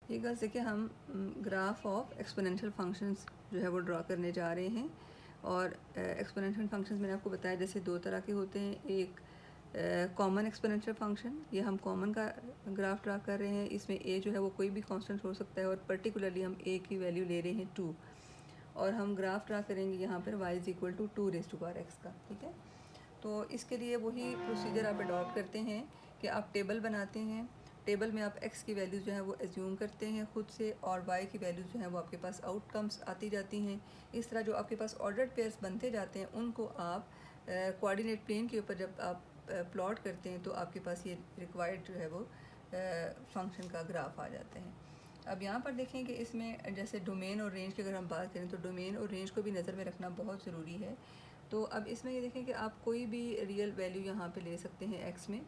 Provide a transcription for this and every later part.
ये गाइस देखिए हम ग्राफ ऑफ एक्सपोनेंशियल फंक्शंस जो है वो ड्रा करने जा रहे हैं। और एक्सपोनेंशियल फंक्शंस मैंने आपको बताया जैसे दो तरह के होते हैं। एक कॉमन एक्सपोनेंशियल फंक्शन, ये हम कॉमन का ग्राफ ड्रा कर रहे हैं। इसमें ए जो है वो कोई भी कांस्टेंट हो सकता है और पर्टिकुलरली हम ए की वैल्यू ले रहे हैं 2, और हम ग्राफ ड्रा करेंगे यहाँ पर y is equal to 2⁻x का। ठीक है, तो इसके लिए वही प्रोसीजर आप अडॉप्ट करते हैं कि आप टेबल बनाते हैं। टेबल में आप x की वैल्यूज़ जो है वो एज्यूम करते हैं खुद से, और y की वैल्यूज़ जो हैं वो आपके पास आउटकम्स आती जाती हैं। इस तरह जो आपके पास ऑर्डर्ड पेयर्स बनते जाते हैं उनको आप कोऑर्डिनेट प्लेन के ऊपर जब आप प्लॉट करते हैं तो आपके पास ये रिक्वायर्ड जो है वो फंक्शन का ग्राफ आ जाता है। अब यहाँ पर देखें कि इसमें जैसे डोमेन और रेंज की अगर हम बात करें तो डोमेन और रेंज को भी नज़र में रखना बहुत ज़रूरी है। तो अब इसमें ये देखें कि आप कोई भी रियल वैल्यू यहाँ पे ले सकते हैं x में।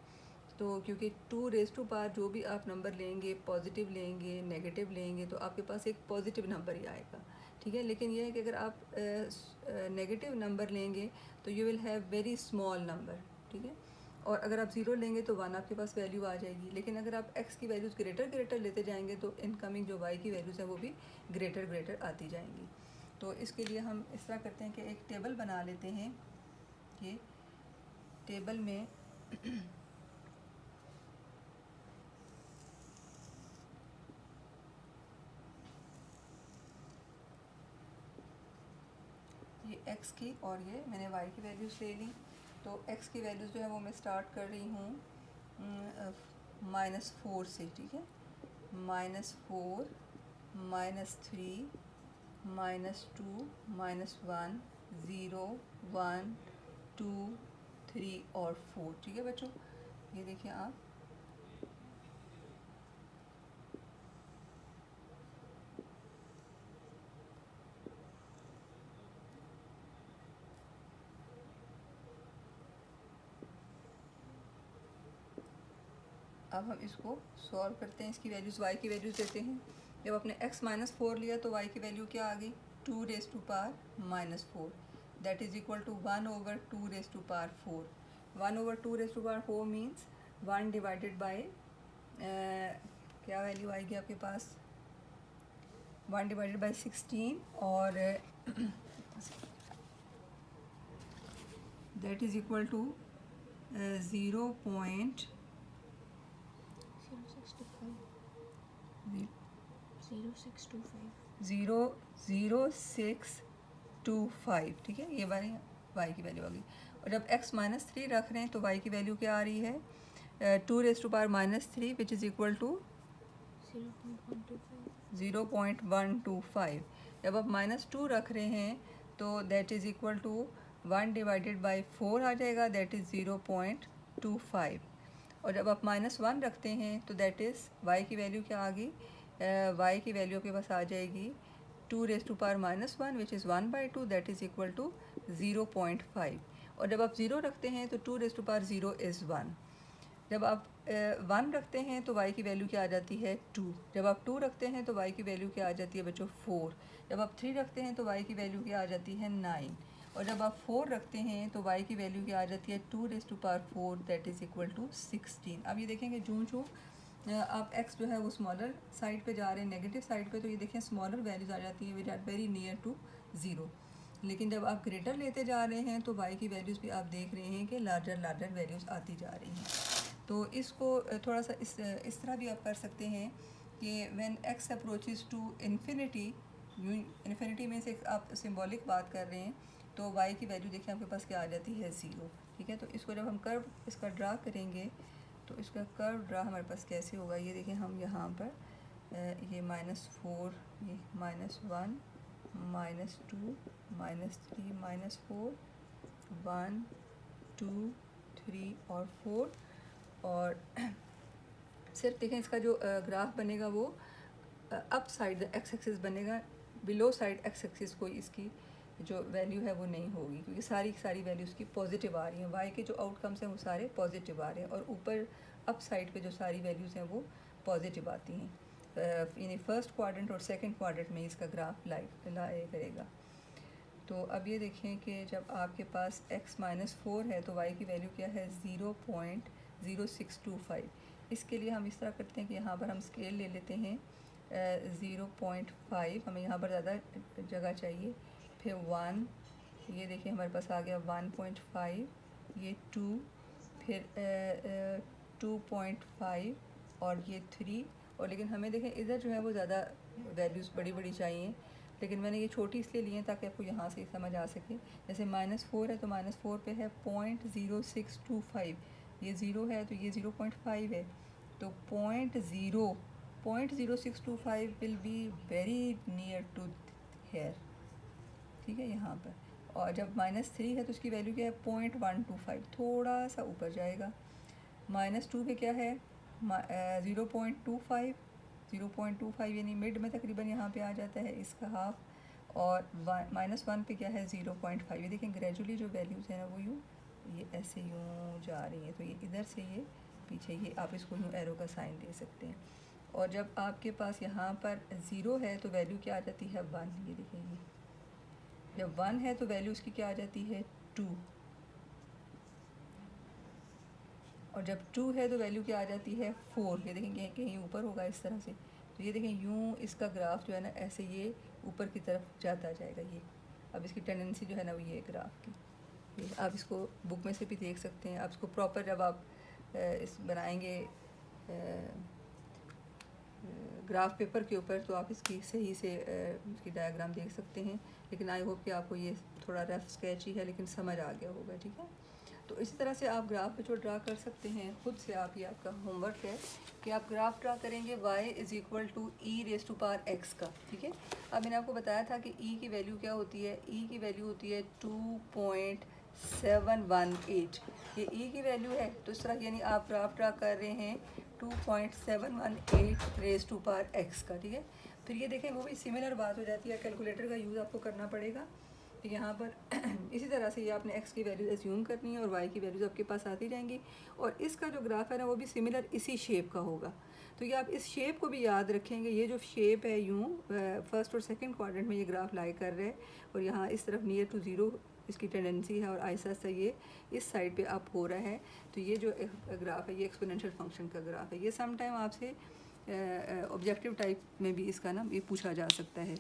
तो क्योंकि 2⁻⁴ जो भी आप नंबर लेंगे, पॉजिटिव लेंगे, नेगेटिव लेंगे, तो आपके पास एक पॉजिटिव नंबर ही आएगा। ठीक है, लेकिन यह है कि अगर आप नेगेटिव नंबर लेंगे तो you will have very small number. ठीक है, और अगर आप ज़ीरो लेंगे तो 1 आपके पास वैल्यू आ जाएगी। लेकिन अगर आप x की वैल्यूज़ ग्रेटर लेते जाएंगे तो इनकमिंग जो y की वैल्यूज़ हैं वो भी ग्रेटर आती जाएंगी। तो इसके लिए हम इस तरह करते हैं कि एक टेबल बना लेते हैं कि टेबल में ये x की और ये मैंने y की वैल्यूज़ ले ली। तो x की वैल्यूज़ जो है वो मैं स्टार्ट कर रही हूँ -4 से। ठीक है, -4, -3, -2, -1, 0, 1, 2, 3 और 4। ठीक है बच्चों, ये देखिए आप अब हम इसको सॉल्व करते हैं। इसकी वैल्यूज़ y की वैल्यूज़ देते हैं। जब आपने x -4 लिया तो y की वैल्यू क्या आ गई 2⁻⁻4, that is equal to 1/2⁻4। 1/2⁻4 means 1 divided by क्या वैल्यू आएगी आपके पास 1 डिवाइडेड बाई 16 और दैट इज़ इक्वल टू 0.065। ठीक है, ये वाली y की वैल्यू आ गई। और जब x -3 रख रहे हैं तो y की वैल्यू क्या आ रही है 2⁻³ विच इज़ इक्वल टू 0.125। जब आप -2 रख रहे हैं तो that is equal to 1 divided by 4 आ जाएगा, दैट इज़ 0.25। और जब आप -1 रखते हैं तो दैट इज़ y की वैल्यू क्या आ गई y की वैल्यू के पास आ जाएगी 2⁻⁻1 which is 1/2, that is equal to 0.5। और जब आप 0 रखते हैं तो 2⁻0 इज़ 1। जब आप 1 रखते हैं तो y की वैल्यू क्या आ जाती है 2। जब आप 2 रखते हैं तो y की वैल्यू क्या आ जाती है बच्चों 4। जब आप 3 रखते हैं तो y की वैल्यू क्या आ जाती है 9। और जब आप 4 रखते हैं तो y की वैल्यू क्या आ जाती है 2⁻4, दैट इज़ इक्वल टू 16। अब ये देखेंगे जूँ आप x जो है वो स्मॉलर साइड पे जा रहे हैं, नेगेटिव साइड पे, तो ये देखें स्मॉलर वैल्यूज़ आ जाती हैं which are very near to 0। लेकिन जब आप ग्रेटर लेते जा रहे हैं तो y की वैल्यूज़ भी आप देख रहे हैं कि लार्जर वैल्यूज़ आती जा रही हैं। तो इसको थोड़ा सा इस तरह भी आप कर सकते हैं कि when x approaches to infinity, infinity में से आप सिंबॉलिक बात कर रहे हैं, तो y की वैल्यू देखिए आपके पास क्या आ जाती है 0। ठीक है, तो इसको जब हम कर्व इसका ड्रा करेंगे तो इसका कर्व ड्रा हमारे पास कैसे होगा, ये देखिए हम यहाँ पर ये -4, ये -1, -2, -3, -4, 1, 2, 3 और 4। और सिर्फ देखें इसका जो ग्राफ बनेगा वो अप साइड एक्स एक्सिस बनेगा, बिलो साइड एक्स एक्सिस कोई इसकी जो वैल्यू है वो नहीं होगी, क्योंकि सारी वैल्यूज़ की पॉजिटिव आ रही हैं। वाई के जो आउटकम्स हैं वो सारे पॉजिटिव आ रहे हैं, और ऊपर अप साइड पे जो सारी वैल्यूज़ हैं वो पॉजिटिव आती हैं। यानी फर्स्ट क्वाड्रेंट और सेकंड क्वाड्रेंट में इसका ग्राफ लाया करेगा। तो अब ये देखें कि जब आपके पास x -4 है तो y की वैल्यू क्या है 0.0625। इसके लिए हम इस तरह करते हैं कि यहाँ पर हम स्केल ले लेते हैं 0.5, हमें यहाँ पर ज़्यादा जगह चाहिए, फिर 1, ये देखिए हमारे पास आ गया 1.5, ये 2, फिर 2.5 और ये 3, और लेकिन हमें देखें इधर जो है वो ज़्यादा वैल्यूज़ बड़ी बड़ी चाहिए, लेकिन मैंने ये छोटी इसलिए ली है ताकि आपको यहाँ से समझ आ सके। जैसे -4 है तो -4 पे है 0.0625, ये 0 है तो ये 0.5 है, तो 0.0625 will be very near to here, ठीक है यहाँ पर। और जब -3 है तो उसकी वैल्यू क्या है 0.125, थोड़ा सा ऊपर जाएगा। -2 पे क्या है 0.25, 0.25 यानी मिड में तकरीबन यहाँ पे आ जाता है इसका हाफ। और -1 पे क्या है 0.5, ये देखें ग्रेजुअली जो वैल्यूज़ हैं ना वो यूँ ये ऐसे यूँ जा रही हैं, तो ये इधर से ये पीछे ये आप इसको यूँ एरो का साइन दे सकते हैं। और जब आपके पास यहाँ पर 0 है तो वैल्यू क्या आ जाती है 1, ये देखें ये जब 1 है तो वैल्यू उसकी क्या आ जाती है 2, और जब 2 है तो वैल्यू क्या आ जाती है 4, ये देखें कहीं ऊपर होगा इस तरह से, तो ये देखें यूँ इसका ग्राफ जो है ना ऐसे ये ऊपर की तरफ जाता जाएगा। ये अब इसकी टेंडेंसी जो है ना वो ये ग्राफ की, ये आप इसको बुक में से भी देख सकते हैं। आप इसको प्रॉपर जब आप इस बनाएंगे ग्राफ पेपर के ऊपर तो आप इसकी सही से इसकी डायग्राम देख सकते हैं, लेकिन आई होप कि आपको ये थोड़ा रफ स्केच ही है लेकिन समझ आ गया होगा, ठीक है। तो इसी तरह से आप ग्राफ पे जो ड्रा कर सकते हैं खुद से, आप ये आपका होमवर्क है कि आप ग्राफ ड्रा करेंगे y = e⁻x का, ठीक है। अब मैंने आपको बताया था कि e की वैल्यू क्या होती है, e की वैल्यू होती है 2.718, ये e की वैल्यू है। तो इस तरह यानी आप ग्राफ ड्रा कर रहे हैं 2.718 का, ठीक है। फिर ये देखें वो भी सिमिलर बात हो जाती है, कैलकुलेटर का यूज़ आपको करना पड़ेगा। तो यहाँ पर इसी तरह से ये आपने x की वैल्यू एज्यूम करनी है और y की वैल्यूज़ आपके पास आती जाएंगी, और इसका जो ग्राफ है ना वो भी सिमिलर इसी शेप का होगा। तो ये आप इस शेप को भी याद रखेंगे, ये जो शेप है यूँ फर्स्ट और सेकंड क्वाड्रेंट में ये ग्राफ लाई कर रहे हैं, और यहाँ इस तरफ नियर टू 0 इसकी टेंडेंसी है, और आहिस्ता आहिस्ता ये इस साइड पे अप हो रहा है। तो ये जो ग्राफ है ये एक्सपोनेंशियल फंक्शन का ग्राफ है। ये सम टाइम आपसे ऑब्जेक्टिव टाइप में भी इसका ना ये पूछा जा सकता है।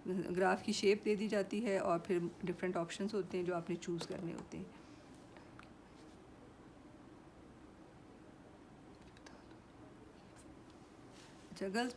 ग्राफ की शेप दे दी जाती है और फिर डिफरेंट ऑप्शंस होते हैं जो आपने चूज़ करने होते हैं। अच्छा गर्ल्स,